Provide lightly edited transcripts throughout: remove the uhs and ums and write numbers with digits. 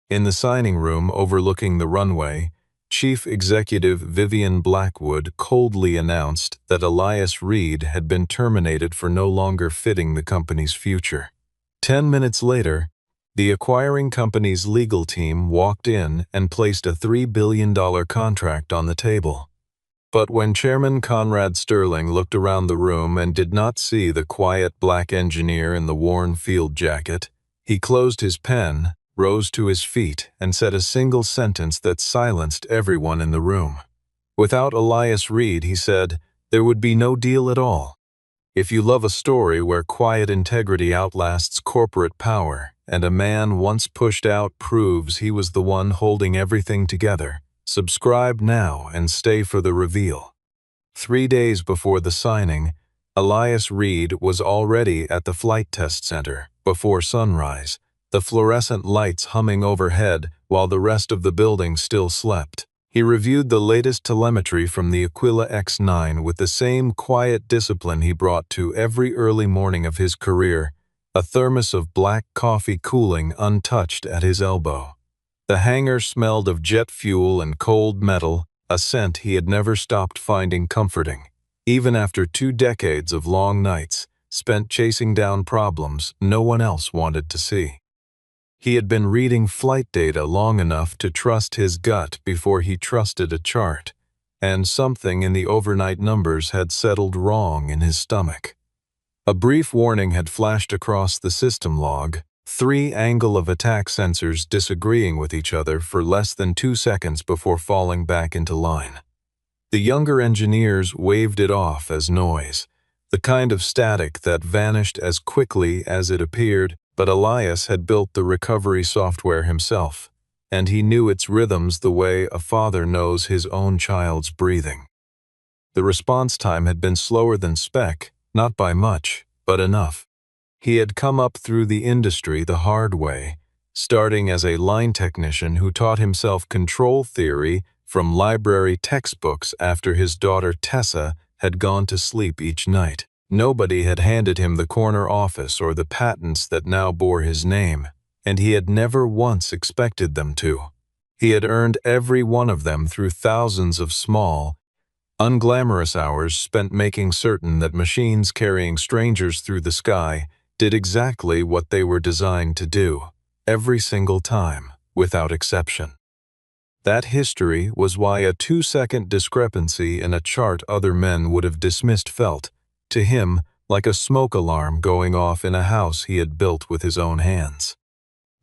In the signing room overlooking the runway, Chief Executive Vivian Blackwood coldly announced that Elias Reed had been terminated for no longer fitting the company's future. 10 minutes later, the acquiring company's legal team walked in and placed a $3 billion contract on the table. But when Chairman Conrad Sterling looked around the room and did not see the quiet black engineer in the worn field jacket, he closed his pen, rose to his feet, and said a single sentence that silenced everyone in the room. Without Elias Reed, he said, there would be no deal at all. If you love a story where quiet integrity outlasts corporate power, and a man once pushed out proves he was the one holding everything together, subscribe now and stay for the reveal. 3 days before the signing, Elias Reed was already at the flight test center before sunrise, the fluorescent lights humming overhead while the rest of the building still slept. He reviewed the latest telemetry from the Aquila X9 with the same quiet discipline he brought to every early morning of his career, a thermos of black coffee cooling untouched at his elbow. The hangar smelled of jet fuel and cold metal, a scent he had never stopped finding comforting, even after 2 decades of long nights spent chasing down problems no one else wanted to see. He had been reading flight data long enough to trust his gut before he trusted a chart, and something in the overnight numbers had settled wrong in his stomach. A brief warning had flashed across the system log, 3 angle of attack sensors disagreeing with each other for less than 2 seconds before falling back into line. The younger engineers waved it off as noise, the kind of static that vanished as quickly as it appeared, but Elias had built the recovery software himself, and he knew its rhythms the way a father knows his own child's breathing. The response time had been slower than spec, not by much, but enough. He had come up through the industry the hard way, starting as a line technician who taught himself control theory from library textbooks after his daughter Tessa had gone to sleep each night. Nobody had handed him the corner office or the patents that now bore his name, and he had never once expected them to. He had earned every one of them through thousands of small, unglamorous hours spent making certain that machines carrying strangers through the sky did exactly what they were designed to do, every single time, without exception. That history was why a 2-second discrepancy in a chart other men would have dismissed felt, to him, like a smoke alarm going off in a house he had built with his own hands.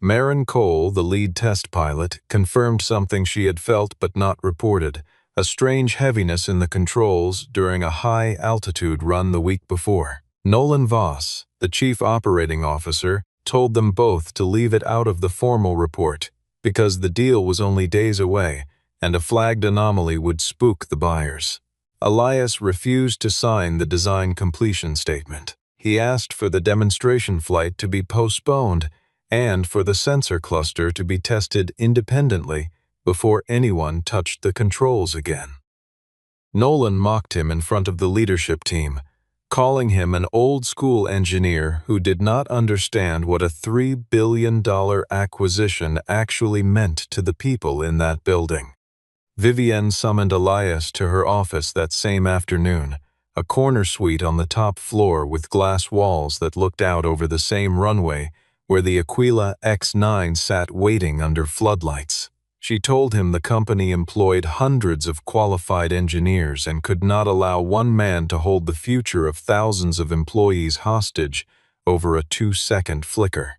Maren Cole, the lead test pilot, confirmed something she had felt but not reported, a strange heaviness in the controls during a high-altitude run the week before. Nolan Voss, the chief operating officer, told them both to leave it out of the formal report, because the deal was only days away, and a flagged anomaly would spook the buyers. Elias refused to sign the design completion statement. He asked for the demonstration flight to be postponed and for the sensor cluster to be tested independently before anyone touched the controls again. Nolan mocked him in front of the leadership team, calling him an old-school engineer who did not understand what a $3 billion acquisition actually meant to the people in that building. Vivienne summoned Elias to her office that same afternoon, a corner suite on the top floor with glass walls that looked out over the same runway where the Aquila X9 sat waiting under floodlights. She told him the company employed hundreds of qualified engineers and could not allow one man to hold the future of thousands of employees hostage over a 2-second flicker.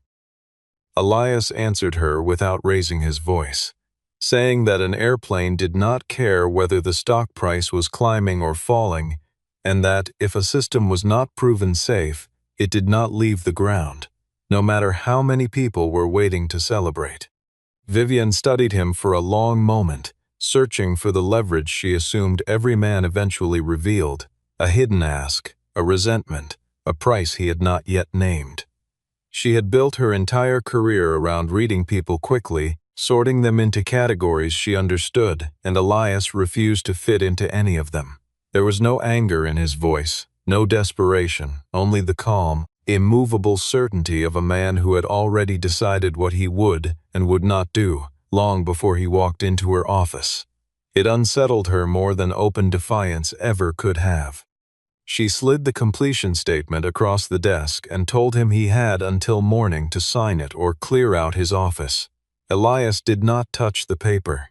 Elias answered her without raising his voice, saying that an airplane did not care whether the stock price was climbing or falling, and that if a system was not proven safe, it did not leave the ground, no matter how many people were waiting to celebrate. Vivian studied him for a long moment, searching for the leverage she assumed every man eventually revealed, a hidden ask, a resentment, a price he had not yet named. She had built her entire career around reading people quickly, sorting them into categories she understood, and Elias refused to fit into any of them. There was no anger in his voice, no desperation, only the calm, immovable certainty of a man who had already decided what he would and would not do, long before he walked into her office. It unsettled her more than open defiance ever could have. She slid the completion statement across the desk and told him he had until morning to sign it or clear out his office. Elias did not touch the paper.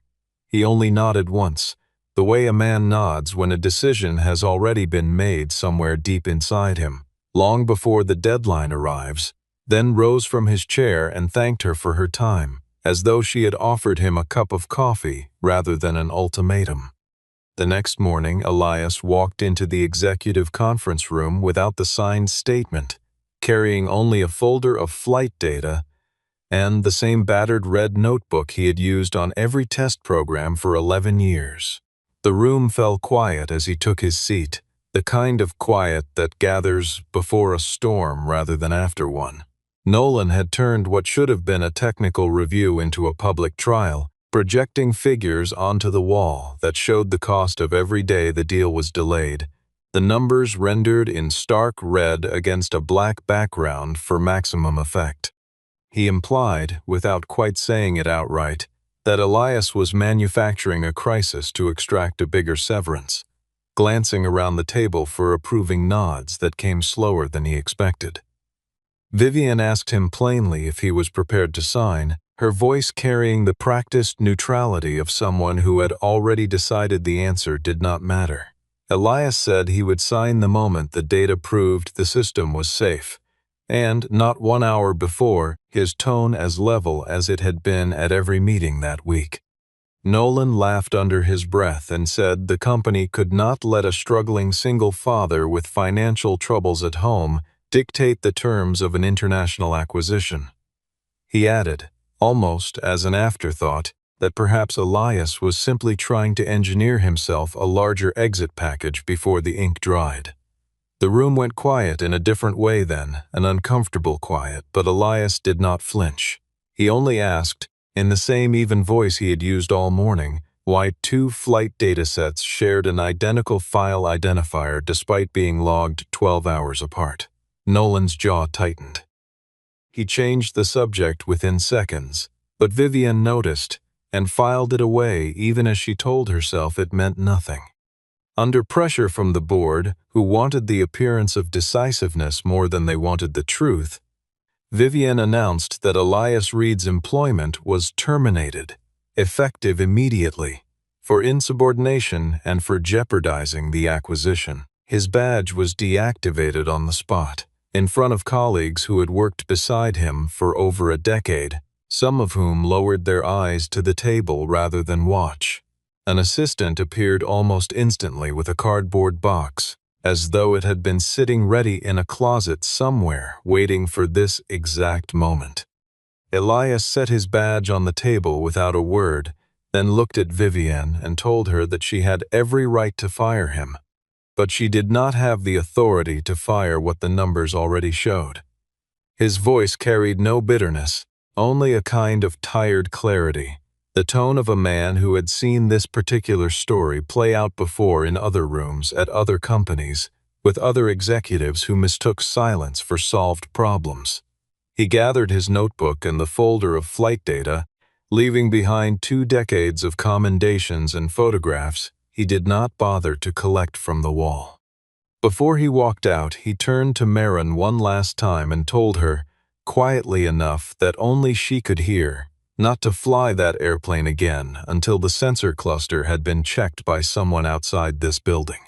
He only nodded once, the way a man nods when a decision has already been made somewhere deep inside him, long before the deadline arrives, then rose from his chair and thanked her for her time, as though she had offered him a cup of coffee rather than an ultimatum. The next morning, Elias walked into the executive conference room without the signed statement, carrying only a folder of flight data and the same battered red notebook he had used on every test program for 11 years. The room fell quiet as he took his seat, the kind of quiet that gathers before a storm rather than after one. Nolan had turned what should have been a technical review into a public trial, projecting figures onto the wall that showed the cost of every day the deal was delayed, the numbers rendered in stark red against a black background for maximum effect. He implied, without quite saying it outright, that Elias was manufacturing a crisis to extract a bigger severance, glancing around the table for approving nods that came slower than he expected. Vivian asked him plainly if he was prepared to sign, her voice carrying the practiced neutrality of someone who had already decided the answer did not matter. Elias said he would sign the moment the data proved the system was safe, and not 1 hour before, his tone as level as it had been at every meeting that week. Nolan laughed under his breath and said the company could not let a struggling single father with financial troubles at home dictate the terms of an international acquisition. He added, almost as an afterthought, that perhaps Elias was simply trying to engineer himself a larger exit package before the ink dried. The room went quiet in a different way then, an uncomfortable quiet, but Elias did not flinch. He only asked, in the same even voice he had used all morning, why 2 flight datasets shared an identical file identifier despite being logged 12 hours apart. Nolan's jaw tightened. He changed the subject within seconds, but Vivian noticed and filed it away even as she told herself it meant nothing. Under pressure from the board, who wanted the appearance of decisiveness more than they wanted the truth, Vivian announced that Elias Reed's employment was terminated, effective immediately, for insubordination and for jeopardizing the acquisition. His badge was deactivated on the spot, in front of colleagues who had worked beside him for over a decade, some of whom lowered their eyes to the table rather than watch. An assistant appeared almost instantly with a cardboard box, as though it had been sitting ready in a closet somewhere waiting for this exact moment. Elias set his badge on the table without a word, then looked at Vivian and told her that she had every right to fire him, but she did not have the authority to fire what the numbers already showed. His voice carried no bitterness, only a kind of tired clarity, the tone of a man who had seen this particular story play out before in other rooms at other companies, with other executives who mistook silence for solved problems. He gathered his notebook and the folder of flight data, leaving behind 2 decades of commendations and photographs he did not bother to collect from the wall. Before he walked out, he turned to Maren one last time and told her, quietly enough that only she could hear, not to fly that airplane again until the sensor cluster had been checked by someone outside this building.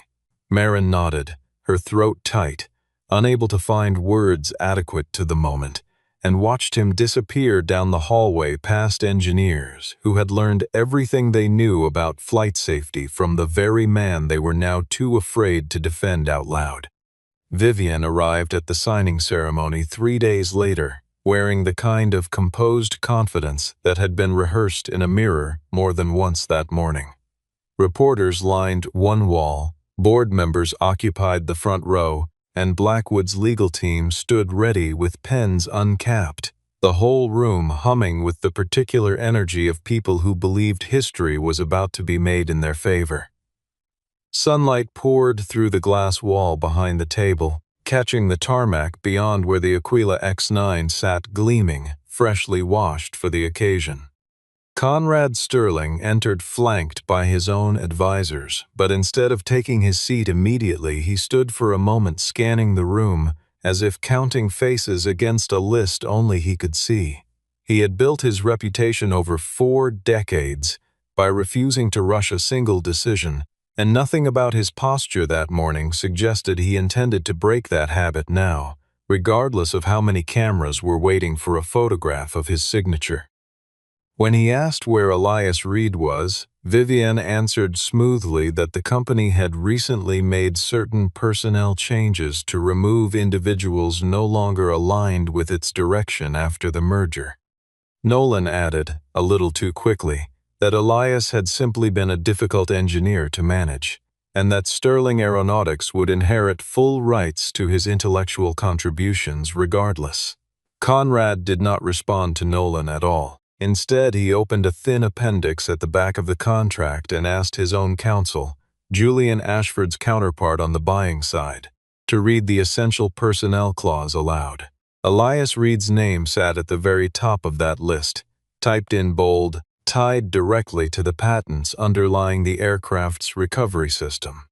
Maren nodded, her throat tight, unable to find words adequate to the moment, and watched him disappear down the hallway past engineers who had learned everything they knew about flight safety from the very man they were now too afraid to defend out loud. Vivian arrived at the signing ceremony 3 days later, wearing the kind of composed confidence that had been rehearsed in a mirror more than once that morning. Reporters lined one wall, board members occupied the front row, and Blackwood's legal team stood ready with pens uncapped, the whole room humming with the particular energy of people who believed history was about to be made in their favor. Sunlight poured through the glass wall behind the table, catching the tarmac beyond where the Aquila X9 sat gleaming, freshly washed for the occasion. Conrad Sterling entered flanked by his own advisors, but instead of taking his seat immediately, he stood for a moment scanning the room, as if counting faces against a list only he could see. He had built his reputation over 4 decades by refusing to rush a single decision, and nothing about his posture that morning suggested he intended to break that habit now, regardless of how many cameras were waiting for a photograph of his signature. When he asked where Elias Reed was, Vivian answered smoothly that the company had recently made certain personnel changes to remove individuals no longer aligned with its direction after the merger. Nolan added, a little too quickly, that Elias had simply been a difficult engineer to manage, and that Sterling Aeronautics would inherit full rights to his intellectual contributions regardless. Conrad did not respond to Nolan at all. Instead, he opened a thin appendix at the back of the contract and asked his own counsel, Julian Ashford's counterpart on the buying side, to read the essential personnel clause aloud. Elias Reed's name sat at the very top of that list, typed in bold, tied directly to the patents underlying the aircraft's recovery system.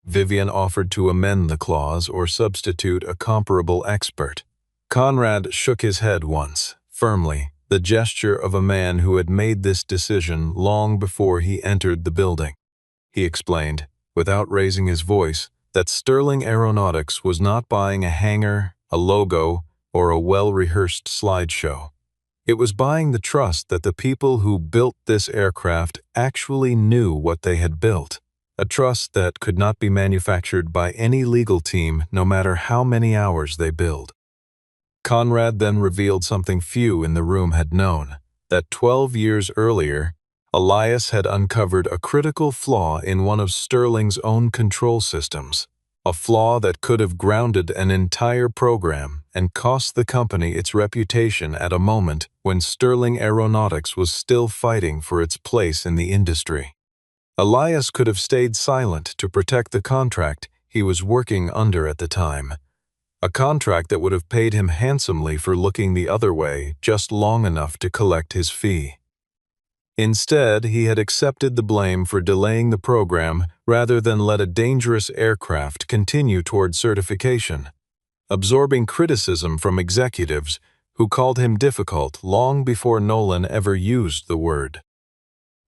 Vivian offered to amend the clause or substitute a comparable expert. Conrad shook his head once, firmly, the gesture of a man who had made this decision long before he entered the building. He explained, without raising his voice, that Sterling Aeronautics was not buying a hangar, a logo, or a well-rehearsed slideshow. It was buying the trust that the people who built this aircraft actually knew what they had built, a trust that could not be manufactured by any legal team no matter how many hours they build. Conrad then revealed something few in the room had known, that 12 years earlier, Elias had uncovered a critical flaw in one of Sterling's own control systems, a flaw that could have grounded an entire program and cost the company its reputation at a moment when Sterling Aeronautics was still fighting for its place in the industry. Elias could have stayed silent to protect the contract he was working under at the time, a contract that would have paid him handsomely for looking the other way just long enough to collect his fee. Instead, he had accepted the blame for delaying the program rather than let a dangerous aircraft continue toward certification, absorbing criticism from executives who called him difficult long before Nolan ever used the word.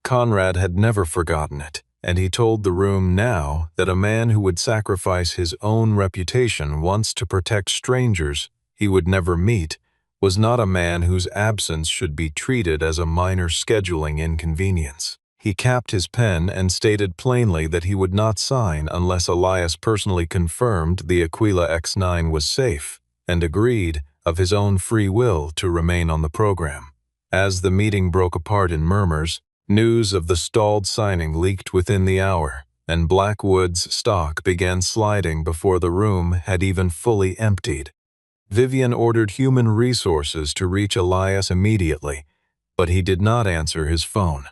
Conrad had never forgotten it, and he told the room now that a man who would sacrifice his own reputation once to protect strangers he would never meet was not a man whose absence should be treated as a minor scheduling inconvenience. He capped his pen and stated plainly that he would not sign unless Elias personally confirmed the Aquila X9 was safe and agreed, of his own free will, to remain on the program. As the meeting broke apart in murmurs, news of the stalled signing leaked within the hour, and Blackwood's stock began sliding before the room had even fully emptied. Vivian ordered human resources to reach Elias immediately, but he did not answer his phone.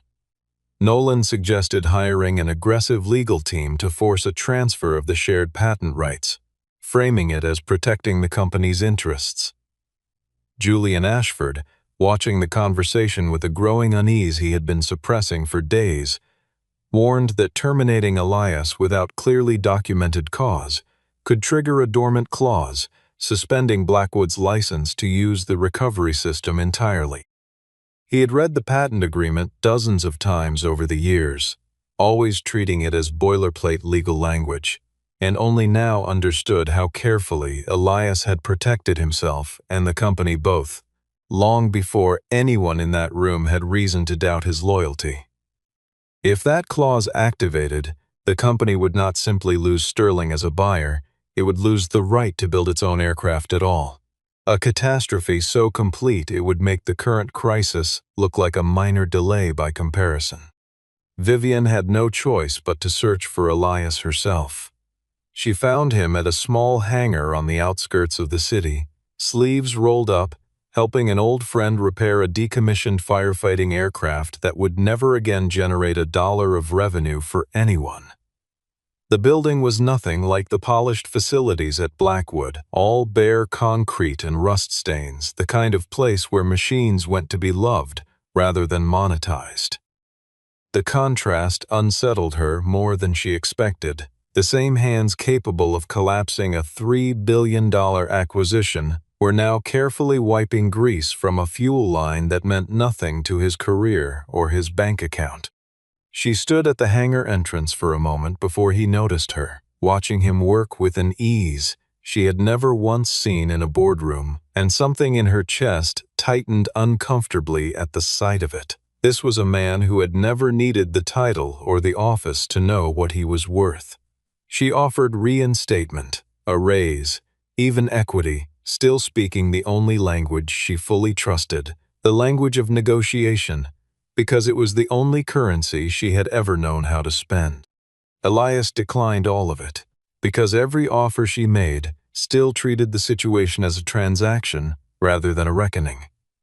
Nolan suggested hiring an aggressive legal team to force a transfer of the shared patent rights, framing it as protecting the company's interests. Julian Ashford, watching the conversation with a growing unease he had been suppressing for days, warned that terminating Elias without clearly documented cause could trigger a dormant clause, suspending Blackwood's license to use the recovery system entirely. He had read the patent agreement dozens of times over the years, always treating it as boilerplate legal language, and only now understood how carefully Elias had protected himself and the company both, long before anyone in that room had reason to doubt his loyalty. If that clause activated, the company would not simply lose Sterling as a buyer, it would lose the right to build its own aircraft at all. A catastrophe so complete it would make the current crisis look like a minor delay by comparison. Vivian had no choice but to search for Elias herself. She found him at a small hangar on the outskirts of the city, sleeves rolled up, helping an old friend repair a decommissioned firefighting aircraft that would never again generate $1 of revenue for anyone. The building was nothing like the polished facilities at Blackwood, all bare concrete and rust stains, the kind of place where machines went to be loved rather than monetized. The contrast unsettled her more than she expected. The same hands capable of collapsing a $3 billion acquisition were now carefully wiping grease from a fuel line that meant nothing to his career or his bank account. She stood at the hangar entrance for a moment before he noticed her, watching him work with an ease she had never once seen in a boardroom, and something in her chest tightened uncomfortably at the sight of it. This was a man who had never needed the title or the office to know what he was worth. She offered reinstatement, a raise, even equity, still speaking the only language she fully trusted, the language of negotiation, because it was the only currency she had ever known how to spend. Elias declined all of it, because every offer she made still treated the situation as a transaction rather than a reckoning.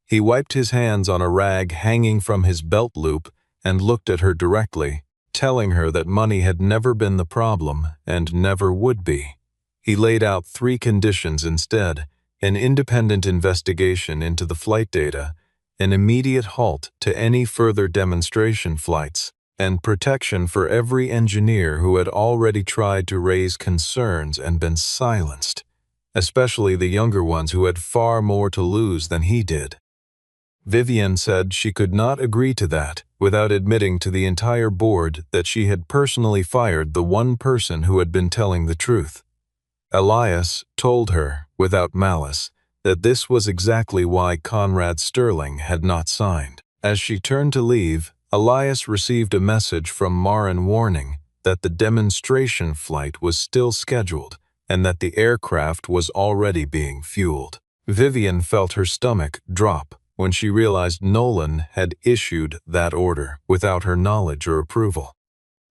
He wiped his hands on a rag hanging from his belt loop and looked at her directly, telling her that money had never been the problem and never would be. He laid out 3 conditions instead: an independent investigation into the flight data, an immediate halt to any further demonstration flights, and protection for every engineer who had already tried to raise concerns and been silenced, especially the younger ones who had far more to lose than he did. Vivian said she could not agree to that without admitting to the entire board that she had personally fired the one person who had been telling the truth. Elias told her, without malice, that this was exactly why Conrad Sterling had not signed. As she turned to leave, Elias received a message from Marin warning that the demonstration flight was still scheduled and that the aircraft was already being fueled. Vivian felt her stomach drop when she realized Nolan had issued that order without her knowledge or approval.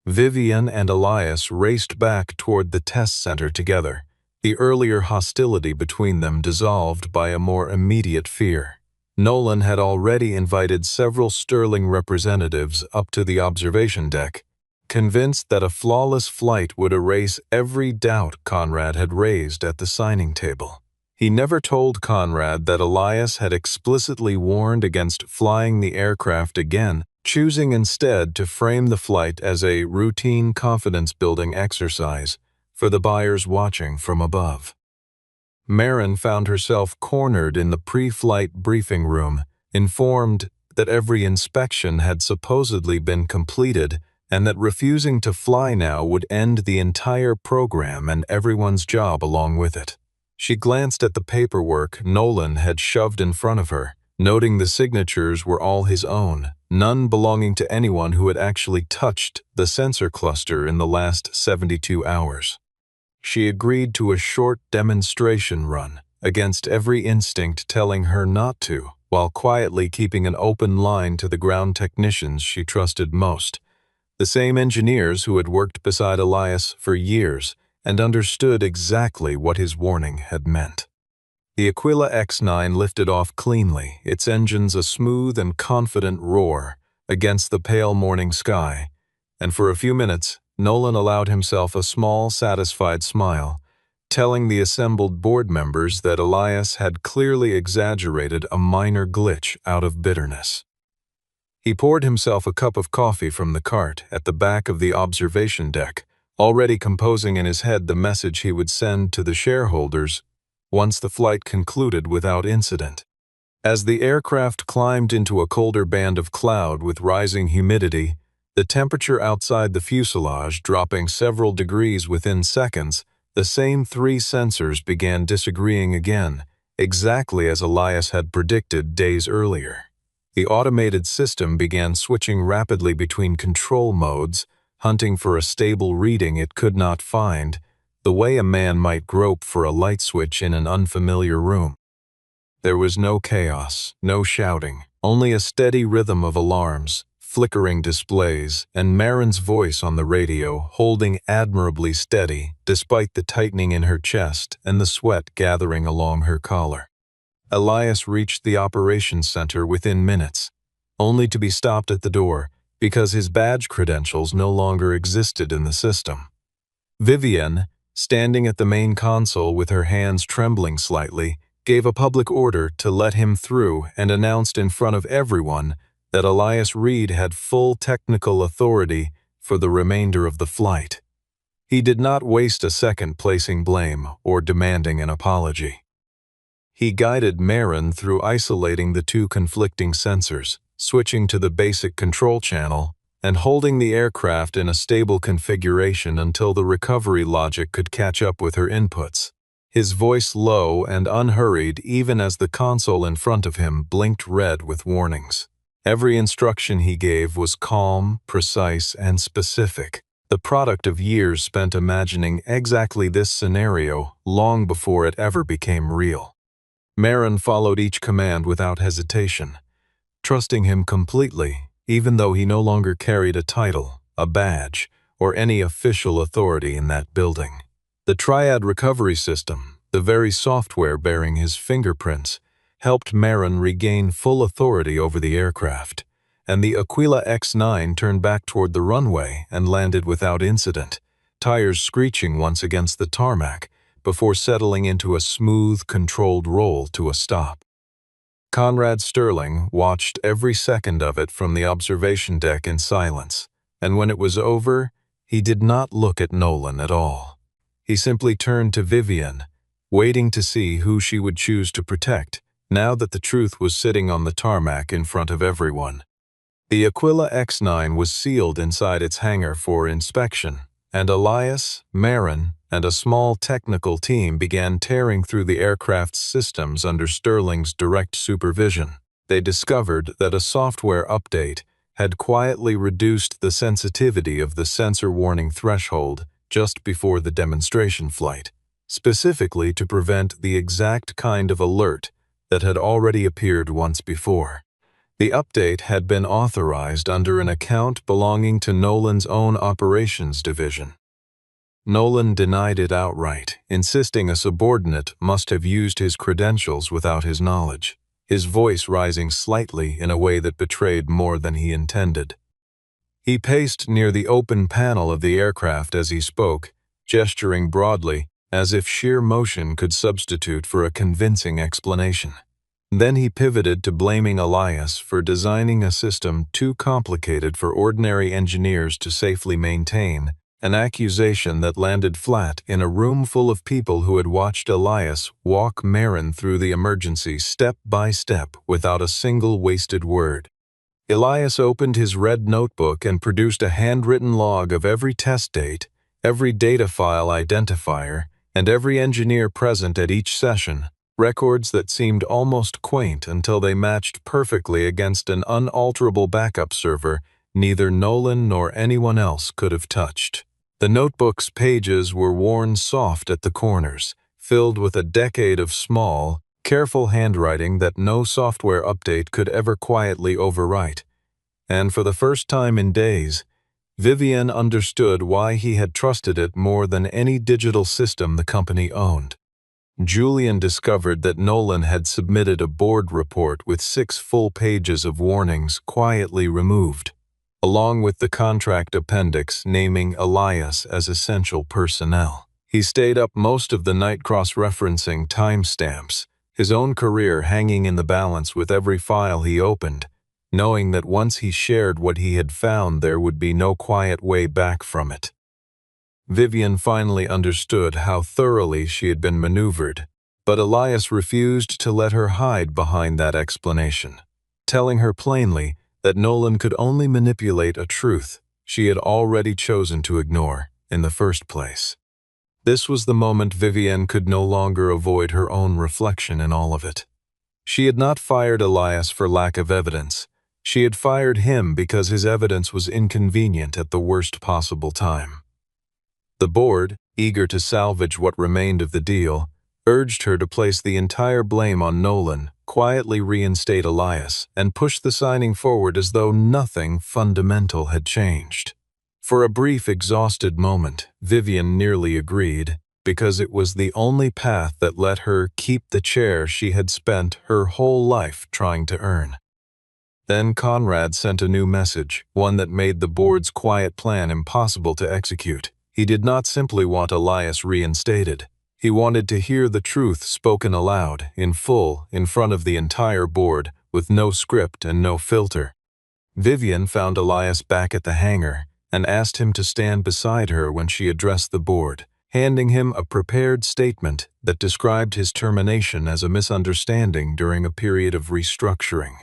Vivian and Elias raced back toward the test center together, the earlier hostility between them dissolved by a more immediate fear. Nolan had already invited several Sterling representatives up to the observation deck, convinced that a flawless flight would erase every doubt Conrad had raised at the signing table. He never told Conrad that Elias had explicitly warned against flying the aircraft again, choosing instead to frame the flight as a routine confidence-building exercise for the buyers watching from above. Marin found herself cornered in the pre-flight briefing room, informed that every inspection had supposedly been completed and that refusing to fly now would end the entire program and everyone's job along with it. She glanced at the paperwork Nolan had shoved in front of her, noting the signatures were all his own, none belonging to anyone who had actually touched the sensor cluster in the last 72 hours. She agreed to a short demonstration run, against every instinct telling her not to, while quietly keeping an open line to the ground technicians she trusted most, the same engineers who had worked beside Elias for years and understood exactly what his warning had meant. The Aquila X9 lifted off cleanly, its engines a smooth and confident roar against the pale morning sky, and for a few minutes Nolan allowed himself a small, satisfied smile, telling the assembled board members that Elias had clearly exaggerated a minor glitch out of bitterness. He poured himself a cup of coffee from the cart at the back of the observation deck, already composing in his head the message he would send to the shareholders once the flight concluded without incident. As the aircraft climbed into a colder band of cloud with rising humidity, the temperature outside the fuselage dropping several degrees within seconds, the same 3 sensors began disagreeing again, exactly as Elias had predicted days earlier. The automated system began switching rapidly between control modes, hunting for a stable reading it could not find, the way a man might grope for a light switch in an unfamiliar room. There was no chaos, no shouting, only a steady rhythm of alarms, flickering displays, and Marin's voice on the radio holding admirably steady despite the tightening in her chest and the sweat gathering along her collar. Elias reached the operations center within minutes, only to be stopped at the door because his badge credentials no longer existed in the system. Vivienne, standing at the main console with her hands trembling slightly, gave a public order to let him through and announced in front of everyone that Elias Reed had full technical authority for the remainder of the flight. He did not waste a second placing blame or demanding an apology. He guided Marin through isolating the two conflicting sensors, switching to the basic control channel, and holding the aircraft in a stable configuration until the recovery logic could catch up with her inputs. His voice low and unhurried even as the console in front of him blinked red with warnings. Every instruction he gave was calm, precise, and specific, the product of years spent imagining exactly this scenario long before it ever became real. Marin followed each command without hesitation, trusting him completely, even though he no longer carried a title, a badge, or any official authority in that building. The Triad recovery system, the very software bearing his fingerprints, helped Marin regain full authority over the aircraft, and the Aquila X9 turned back toward the runway and landed without incident, tires screeching once against the tarmac before settling into a smooth, controlled roll to a stop. Conrad Sterling watched every second of it from the observation deck in silence, and when it was over, he did not look at Nolan at all. He simply turned to Vivienne, waiting to see who she would choose to protect, now that the truth was sitting on the tarmac in front of everyone. The Aquila X9 was sealed inside its hangar for inspection, and Elias, Marin, and a small technical team began tearing through the aircraft's systems under Sterling's direct supervision. They discovered that a software update had quietly reduced the sensitivity of the sensor warning threshold just before the demonstration flight, specifically to prevent the exact kind of alert that had already appeared once before. The update had been authorized under an account belonging to Nolan's own operations division. Nolan denied it outright, insisting a subordinate must have used his credentials without his knowledge, his voice rising slightly in a way that betrayed more than he intended. He paced near the open panel of the aircraft as he spoke, gesturing broadly, as if sheer motion could substitute for a convincing explanation. Then he pivoted to blaming Elias for designing a system too complicated for ordinary engineers to safely maintain, an accusation that landed flat in a room full of people who had watched Elias walk Marin through the emergency step by step without a single wasted word. Elias opened his red notebook and produced a handwritten log of every test date, every data file identifier, and every engineer present at each session, records that seemed almost quaint until they matched perfectly against an unalterable backup server neither Nolan nor anyone else could have touched. The notebook's pages were worn soft at the corners, filled with a decade of small, careful handwriting that no software update could ever quietly overwrite. And for the first time in days, Vivienne understood why he had trusted it more than any digital system the company owned. Julian discovered that Nolan had submitted a board report with 6 full pages of warnings quietly removed, along with the contract appendix naming Elias as essential personnel. He stayed up most of the night cross-referencing timestamps, his own career hanging in the balance with every file he opened, knowing that once he shared what he had found there would be no quiet way back from it. Vivienne finally understood how thoroughly she had been maneuvered, but Elias refused to let her hide behind that explanation, telling her plainly that Nolan could only manipulate a truth she had already chosen to ignore in the first place. This was the moment Vivienne could no longer avoid her own reflection in all of it. She had not fired Elias for lack of evidence. She had fired him because his evidence was inconvenient at the worst possible time. The board, eager to salvage what remained of the deal, urged her to place the entire blame on Nolan, quietly reinstate Elias, and push the signing forward as though nothing fundamental had changed. For a brief, exhausted moment, Vivienne nearly agreed, because it was the only path that let her keep the chair she had spent her whole life trying to earn. Then Conrad sent a new message, one that made the board's quiet plan impossible to execute. He did not simply want Elias reinstated. He wanted to hear the truth spoken aloud, in full, in front of the entire board, with no script and no filter. Vivian found Elias back at the hangar and asked him to stand beside her when she addressed the board, handing him a prepared statement that described his termination as a misunderstanding during a period of restructuring.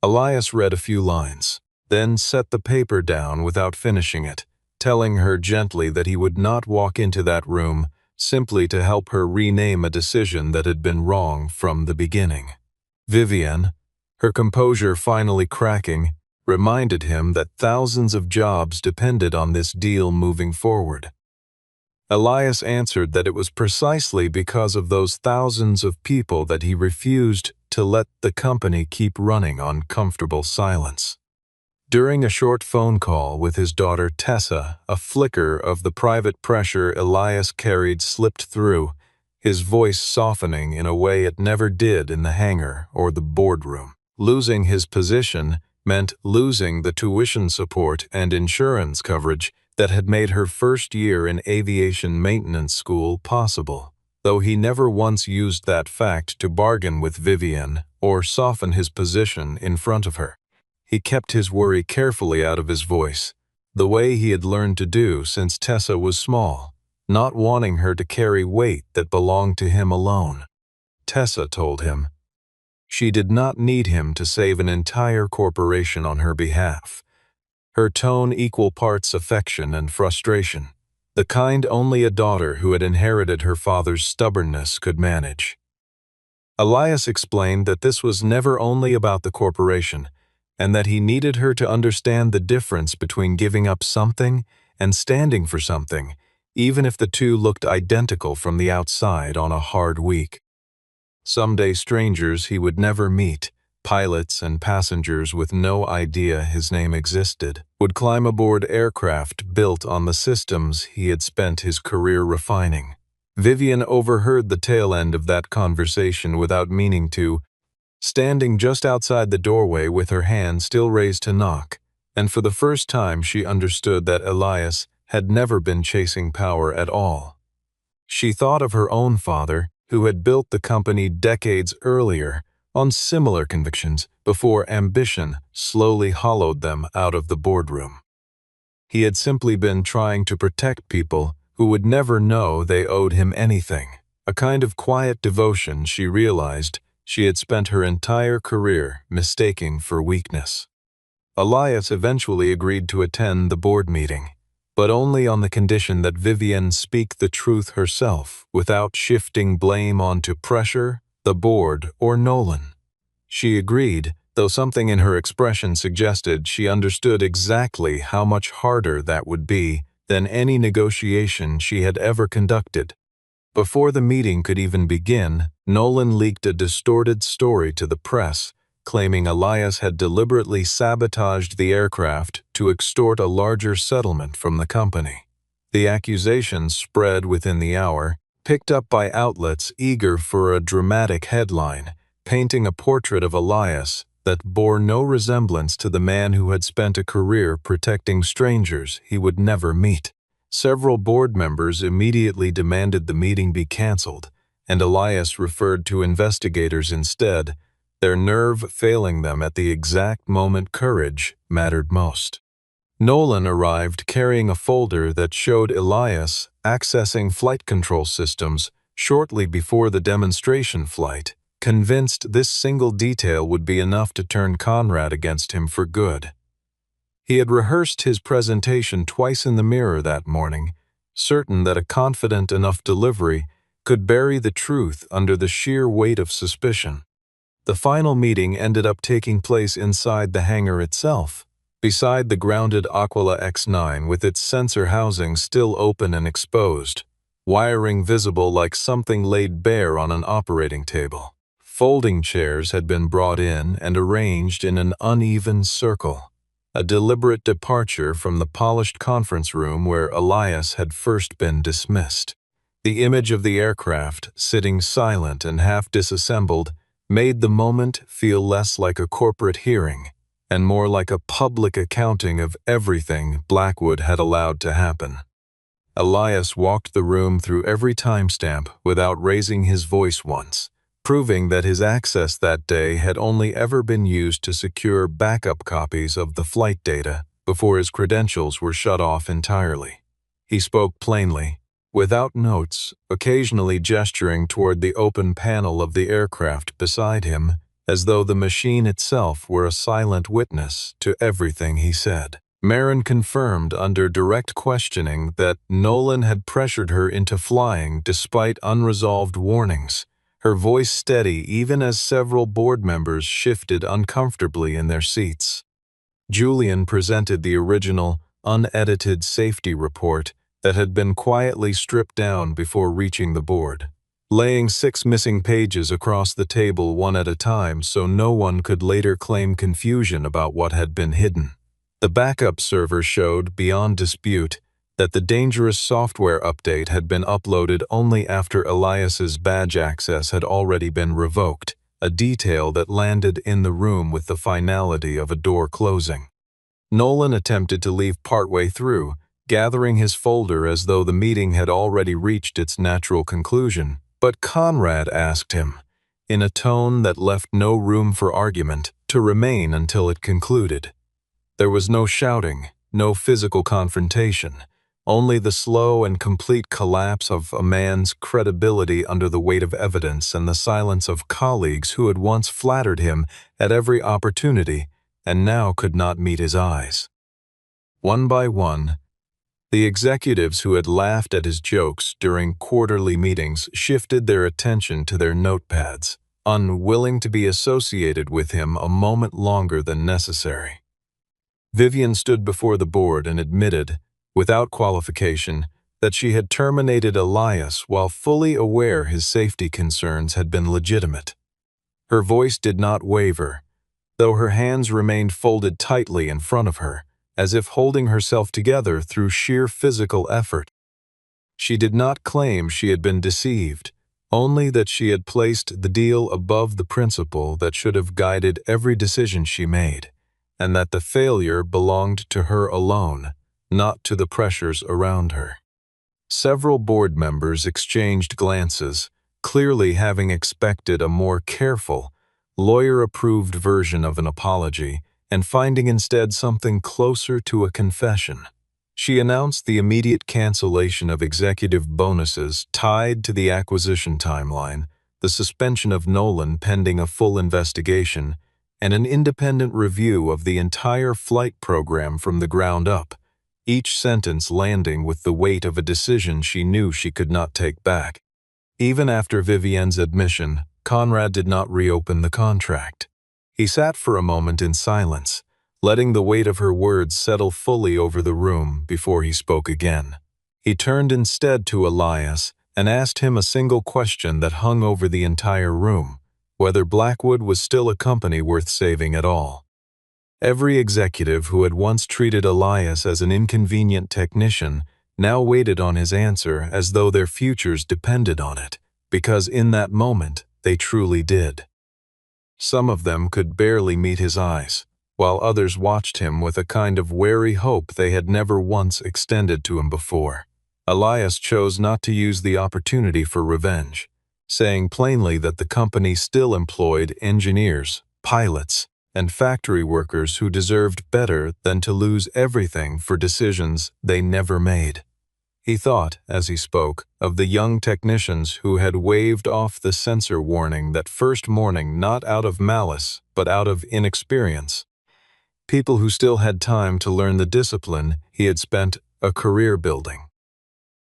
Elias read a few lines, then set the paper down without finishing it, telling her gently that he would not walk into that room simply to help her rename a decision that had been wrong from the beginning. Vivian, her composure finally cracking, reminded him that thousands of jobs depended on this deal moving forward. Elias answered that it was precisely because of those thousands of people that he refused to let the company keep running on comfortable silence. During a short phone call with his daughter Tessa, a flicker of the private pressure Elias carried slipped through, his voice softening in a way it never did in the hangar or the boardroom. Losing his position meant losing the tuition support and insurance coverage that had made her first year in aviation maintenance school possible, though he never once used that fact to bargain with Vivian or soften his position in front of her. He kept his worry carefully out of his voice, the way he had learned to do since Tessa was small, not wanting her to carry weight that belonged to him alone. Tessa told him she did not need him to save an entire corporation on her behalf. Her tone equal parts affection and frustration, the kind only a daughter who had inherited her father's stubbornness could manage. Elias explained that this was never only about the corporation, and that he needed her to understand the difference between giving up something and standing for something, even if the two looked identical from the outside on a hard week. Someday strangers he would never meet, pilots and passengers with no idea his name existed, would climb aboard aircraft built on the systems he had spent his career refining. Vivian overheard the tail end of that conversation without meaning to, standing just outside the doorway with her hand still raised to knock, and for the first time she understood that Elias had never been chasing power at all. She thought of her own father, who had built the company decades earlier on similar convictions before ambition slowly hollowed them out of the boardroom. He had simply been trying to protect people who would never know they owed him anything, a kind of quiet devotion she realized she had spent her entire career mistaking for weakness. Elias eventually agreed to attend the board meeting, but only on the condition that Vivian speak the truth herself without shifting blame onto pressure, the board, or Nolan. She agreed, though something in her expression suggested she understood exactly how much harder that would be than any negotiation she had ever conducted. Before the meeting could even begin, Nolan leaked a distorted story to the press, claiming Elias had deliberately sabotaged the aircraft to extort a larger settlement from the company. The accusations spread within the hour, picked up by outlets eager for a dramatic headline, painting a portrait of Elias that bore no resemblance to the man who had spent a career protecting strangers he would never meet. Several board members immediately demanded the meeting be canceled, and Elias referred to investigators instead, their nerve failing them at the exact moment courage mattered most. Nolan arrived carrying a folder that showed Elias accessing flight control systems shortly before the demonstration flight, convinced this single detail would be enough to turn Conrad against him for good. He had rehearsed his presentation twice in the mirror that morning, certain that a confident enough delivery could bury the truth under the sheer weight of suspicion. The final meeting ended up taking place inside the hangar itself, beside the grounded Aquila X9 with its sensor housing still open and exposed, wiring visible like something laid bare on an operating table. Folding chairs had been brought in and arranged in an uneven circle, a deliberate departure from the polished conference room where Elias had first been dismissed. The image of the aircraft, sitting silent and half disassembled, made the moment feel less like a corporate hearing and more like a public accounting of everything Blackwood had allowed to happen. Elias walked the room through every timestamp without raising his voice once, proving that his access that day had only ever been used to secure backup copies of the flight data before his credentials were shut off entirely. He spoke plainly, without notes, occasionally gesturing toward the open panel of the aircraft beside him, as though the machine itself were a silent witness to everything he said. Marin confirmed under direct questioning that Nolan had pressured her into flying despite unresolved warnings, her voice steady even as several board members shifted uncomfortably in their seats. Julian presented the original, unedited safety report that had been quietly stripped down before reaching the board, laying 6 missing pages across the table one at a time so no one could later claim confusion about what had been hidden. The backup server showed, beyond dispute, that the dangerous software update had been uploaded only after Elias's badge access had already been revoked, a detail that landed in the room with the finality of a door closing. Nolan attempted to leave partway through, gathering his folder as though the meeting had already reached its natural conclusion, but Conrad asked him, in a tone that left no room for argument, to remain until it concluded. There was no shouting, no physical confrontation, only the slow and complete collapse of a man's credibility under the weight of evidence and the silence of colleagues who had once flattered him at every opportunity and now could not meet his eyes. One by one, the executives who had laughed at his jokes during quarterly meetings shifted their attention to their notepads, unwilling to be associated with him a moment longer than necessary. Vivian stood before the board and admitted, without qualification, that she had terminated Elias while fully aware his safety concerns had been legitimate. Her voice did not waver, though her hands remained folded tightly in front of her, as if holding herself together through sheer physical effort. She did not claim she had been deceived, only that she had placed the deal above the principle that should have guided every decision she made, and that the failure belonged to her alone, not to the pressures around her. Several board members exchanged glances, clearly having expected a more careful, lawyer-approved version of an apology, and finding instead something closer to a confession. She announced the immediate cancellation of executive bonuses tied to the acquisition timeline, the suspension of Nolan pending a full investigation, and an independent review of the entire flight program from the ground up, each sentence landing with the weight of a decision she knew she could not take back. Even after Vivienne's admission, Conrad did not reopen the contract. He sat for a moment in silence, letting the weight of her words settle fully over the room before he spoke again. He turned instead to Elias and asked him a single question that hung over the entire room: whether Blackwood was still a company worth saving at all. Every executive who had once treated Elias as an inconvenient technician now waited on his answer as though their futures depended on it, because in that moment they truly did. Some of them could barely meet his eyes, while others watched him with a kind of wary hope they had never once extended to him before. Elias chose not to use the opportunity for revenge, saying plainly that the company still employed engineers, pilots, and factory workers who deserved better than to lose everything for decisions they never made. He thought, as he spoke, of the young technicians who had waved off the sensor warning that first morning not out of malice but out of inexperience. People who still had time to learn the discipline he had spent a career building.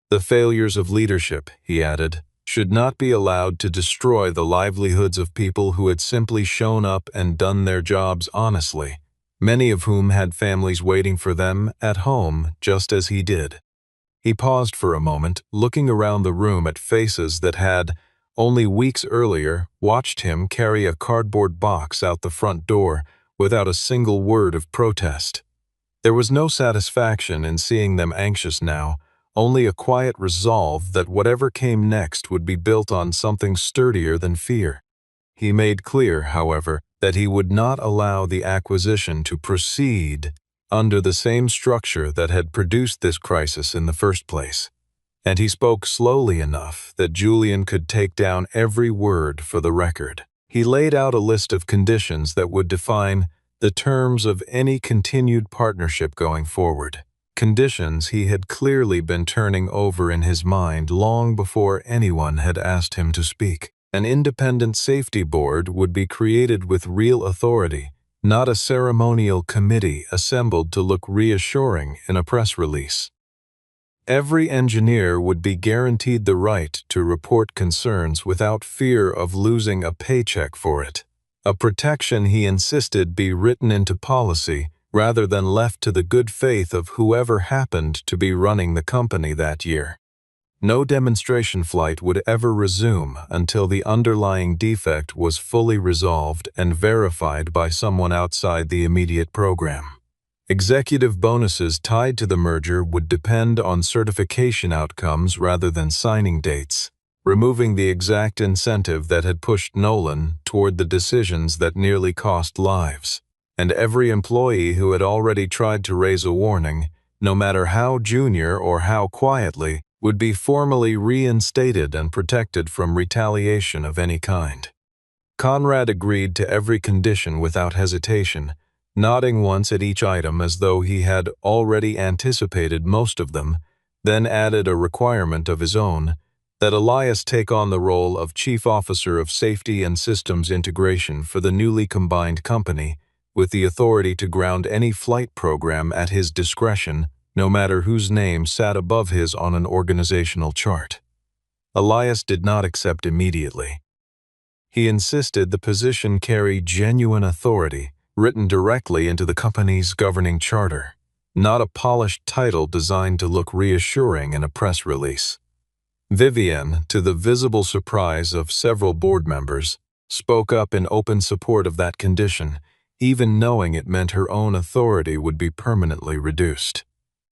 The failures of leadership, he added, should not be allowed to destroy the livelihoods of people who had simply shown up and done their jobs honestly, many of whom had families waiting for them at home just as he did. He paused for a moment, looking around the room at faces that had, only weeks earlier, watched him carry a cardboard box out the front door without a single word of protest. There was no satisfaction in seeing them anxious now, only a quiet resolve that whatever came next would be built on something sturdier than fear. He made clear, however, that he would not allow the acquisition to proceed under the same structure that had produced this crisis in the first place. and he spoke slowly enough that Julian could take down every word for the record. He laid out a list of conditions that would define the terms of any continued partnership going forward. Conditions he had clearly been turning over in his mind long before anyone had asked him to speak. An independent safety board would be created with real authority, not a ceremonial committee assembled to look reassuring in a press release. Every engineer would be guaranteed the right to report concerns without fear of losing a paycheck for it, a protection he insisted be written into policy rather than left to the good faith of whoever happened to be running the company that year. No demonstration flight would ever resume until the underlying defect was fully resolved and verified by someone outside the immediate program. Executive bonuses tied to the merger would depend on certification outcomes rather than signing dates, removing the exact incentive that had pushed Nolan toward the decisions that nearly cost lives. And every employee who had already tried to raise a warning, no matter how junior or how quietly, would be formally reinstated and protected from retaliation of any kind. Conrad agreed to every condition without hesitation, nodding once at each item as though he had already anticipated most of them, then added a requirement of his own, that Elias take on the role of Chief Officer of Safety and Systems Integration for the newly combined company, with the authority to ground any flight program at his discretion, no matter whose name sat above his on an organizational chart. Elias did not accept immediately. He insisted the position carry genuine authority, written directly into the company's governing charter, not a polished title designed to look reassuring in a press release. Vivian, to the visible surprise of several board members, spoke up in open support of that condition, even knowing it meant her own authority would be permanently reduced.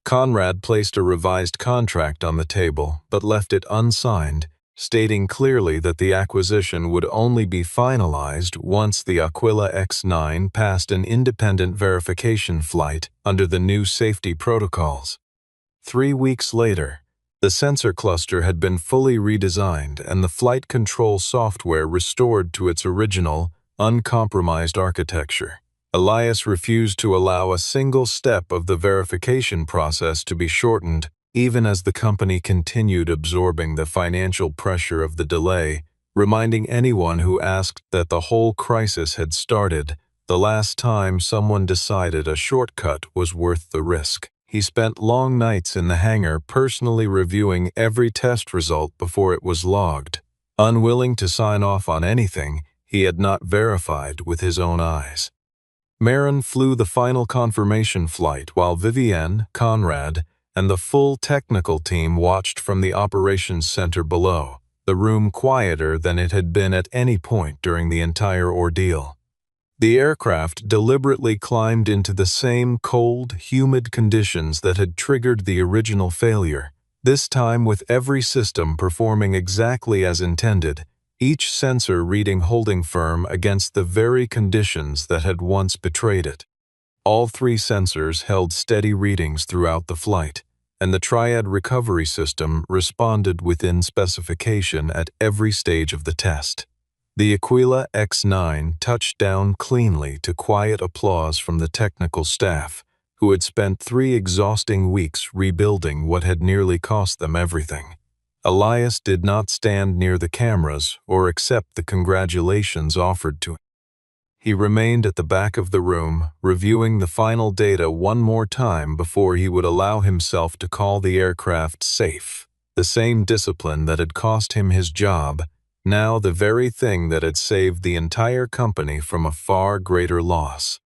Conrad placed a revised contract on the table, but left it unsigned, stating clearly that the acquisition would only be finalized once the Aquila X9 passed an independent verification flight under the new safety protocols. 3 weeks later, the sensor cluster had been fully redesigned and the flight control software restored to its original, uncompromised architecture. Elias refused to allow a single step of the verification process to be shortened, even as the company continued absorbing the financial pressure of the delay, reminding anyone who asked that the whole crisis had started the last time someone decided a shortcut was worth the risk. He spent long nights in the hangar personally reviewing every test result before it was logged, unwilling to sign off on anything he had not verified with his own eyes. Marin flew the final confirmation flight while Vivienne, Conrad, and the full technical team watched from the operations center below, the room quieter than it had been at any point during the entire ordeal. The aircraft deliberately climbed into the same cold, humid conditions that had triggered the original failure, this time with every system performing exactly as intended, each sensor reading holding firm against the very conditions that had once betrayed it. All 3 sensors held steady readings throughout the flight, and the Triad recovery system responded within specification at every stage of the test. The Aquila X9 touched down cleanly to quiet applause from the technical staff, who had spent 3 exhausting weeks rebuilding what had nearly cost them everything. Elias did not stand near the cameras or accept the congratulations offered to him. He remained at the back of the room, reviewing the final data one more time before he would allow himself to call the aircraft safe. The same discipline that had cost him his job, now the very thing that had saved the entire company from a far greater loss.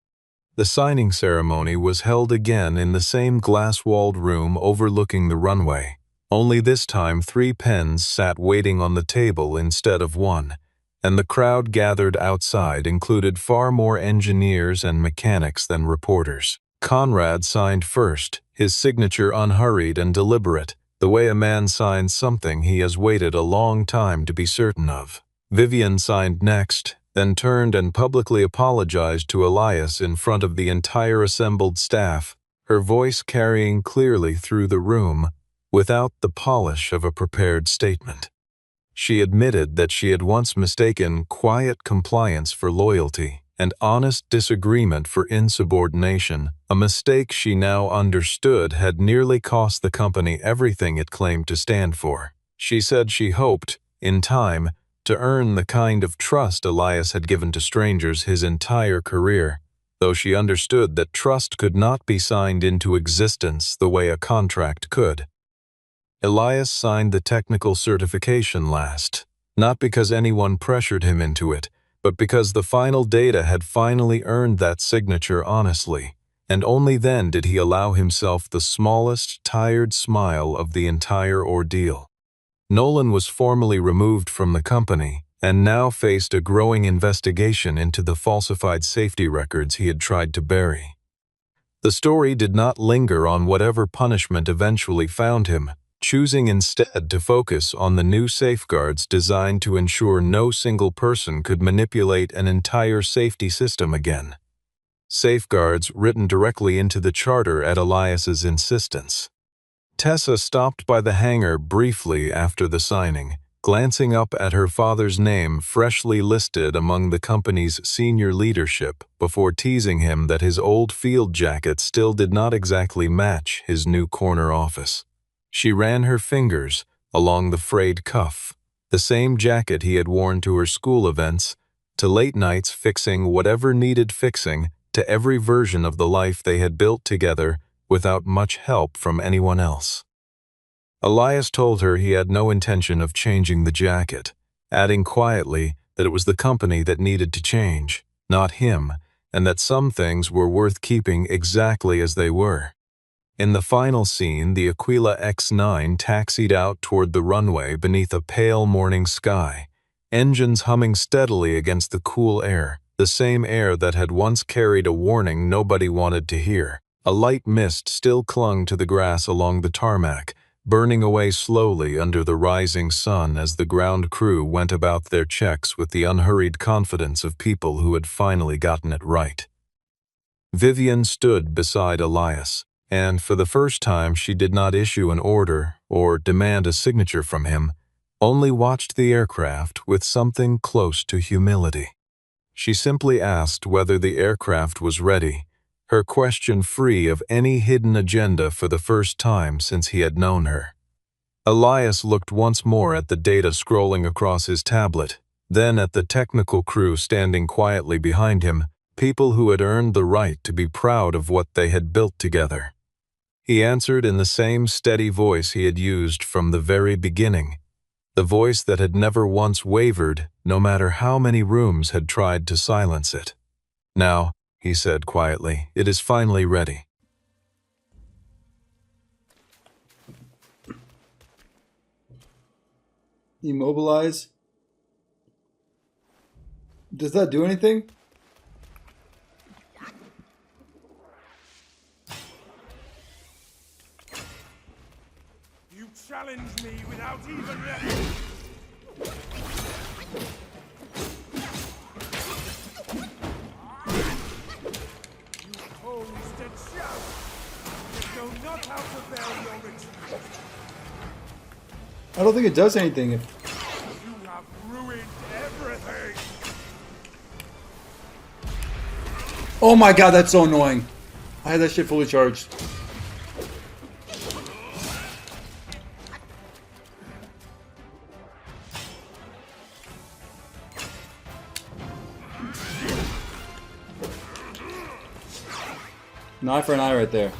The signing ceremony was held again in the same glass-walled room overlooking the runway. Only this time 3 pens sat waiting on the table instead of 1, and the crowd gathered outside included far more engineers and mechanics than reporters. Conrad signed first, his signature unhurried and deliberate, the way a man signs something he has waited a long time to be certain of. Vivian signed next, then turned and publicly apologized to Elias in front of the entire assembled staff, her voice carrying clearly through the room. without the polish of a prepared statement. She admitted that she had once mistaken quiet compliance for loyalty and honest disagreement for insubordination, a mistake she now understood had nearly cost the company everything it claimed to stand for. She said she hoped, in time, to earn the kind of trust Elias had given to strangers his entire career, though she understood that trust could not be signed into existence the way a contract could. Elias signed the technical certification last, not because anyone pressured him into it, but because the final data had finally earned that signature honestly, and only then did he allow himself the smallest, tired smile of the entire ordeal. Nolan was formally removed from the company and now faced a growing investigation into the falsified safety records he had tried to bury. The story did not linger on whatever punishment eventually found him, choosing instead to focus on the new safeguards designed to ensure no single person could manipulate an entire safety system again. Safeguards written directly into the charter at Elias's insistence. Tessa stopped by the hangar briefly after the signing, glancing up at her father's name freshly listed among the company's senior leadership before teasing him that his old field jacket still did not exactly match his new corner office. She ran her fingers along the frayed cuff, the same jacket he had worn to her school events, to late nights fixing whatever needed fixing to every version of the life they had built together without much help from anyone else. Elias told her he had no intention of changing the jacket, adding quietly that it was the company that needed to change, not him, and that some things were worth keeping exactly as they were. In the final scene, the Aquila X9 taxied out toward the runway beneath a pale morning sky, engines humming steadily against the cool air, the same air that had once carried a warning nobody wanted to hear. A light mist still clung to the grass along the tarmac, burning away slowly under the rising sun as the ground crew went about their checks with the unhurried confidence of people who had finally gotten it right. Vivian stood beside Elias, and for the first time she did not issue an order or demand a signature from him, only watched the aircraft with something close to humility. She simply asked whether the aircraft was ready, her question free of any hidden agenda for the first time since he had known her. Elias looked once more at the data scrolling across his tablet, then at the technical crew standing quietly behind him, people who had earned the right to be proud of what they had built together. He answered in the same steady voice he had used from the very beginning, the voice that had never once wavered, no matter how many rooms had tried to silence it. "Now," he said quietly, "it is finally ready." Immobilize? Does that do anything? You challenge me without even You posed and shout, yet know not how to bear your retreat. I don't think it does anything. You have ruined everything. Oh my god, that's so annoying. I had that shit fully charged. An eye for an eye right there.